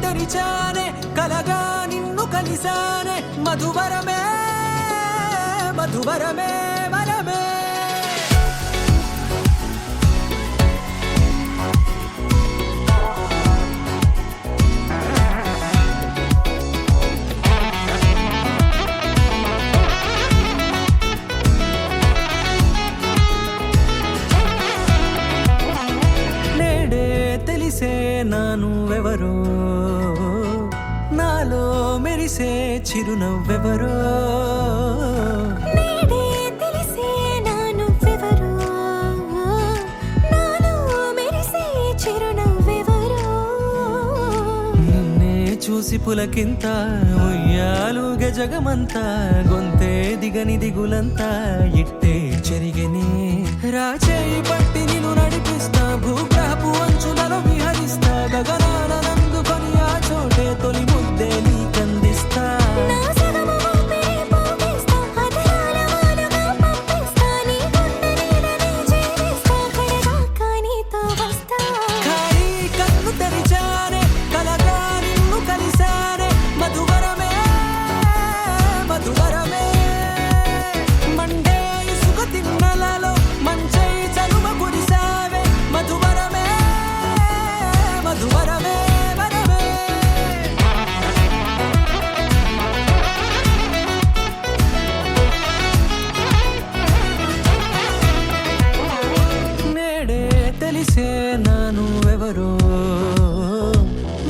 తెరిచానే కలగా నిన్ను కలిసానే మధువరమే మధువరమే వరమే తెలిసే నానువెవరో నాలో మెరిసే చిరునవ్వెవరో నేడే తెలిసే నానువెవరో నాలో మెరిసే చిరునవ్వెవరో నిన్నే చూసి పులకింత ఉయ్యాలుగ జగమంతా గొంతే దిగని దిగులంతా ఇట్టే చెరిగనే రాచేయి పట్టి నిన్ను నడిపిస్తా భూగ్రహపు అంచులలో విహరిస్తా గగనాల నందుకొని ఆ చోటే తొలి ముద్దే నీకందిస్తా నా సగము ఊపిరి పోగిస్తా అదరాల వాలుగా పంపిస్తా నీ గుండె నీడనే చేరిస్తా కడదాకా నీతో వస్తా ఖాళీ కన్ను తెరిచానే కలగా నిన్ను కలిసానే మధువరమే మధువరమే మండే ఇసుక తిన్నలలో మంచై చలువ కురిసావే మధువరమే మధువరమే వరమే నేడే తెలిసే నానువెవరో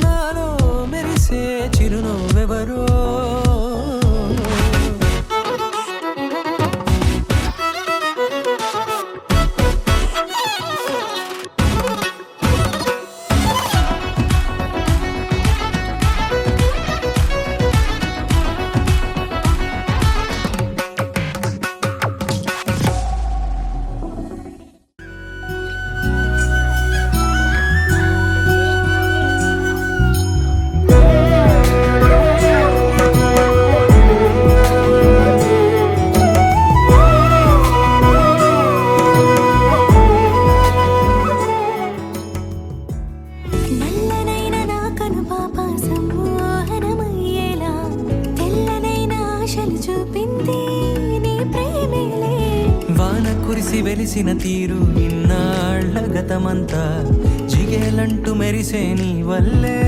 నాలో మెరిసే చిరునవ్వెవరో నల్లనైన నా కనుపాప సమ్మోహనమయ్యేలా తెల్లనైన ఆశలు చూపింది నీ ప్రేమేలే వాన కురిసి వెలిసిన తీరు ఇన్నాళ్ల గతమంతా జిగేలంటూ మెరిసే నీ వల్లే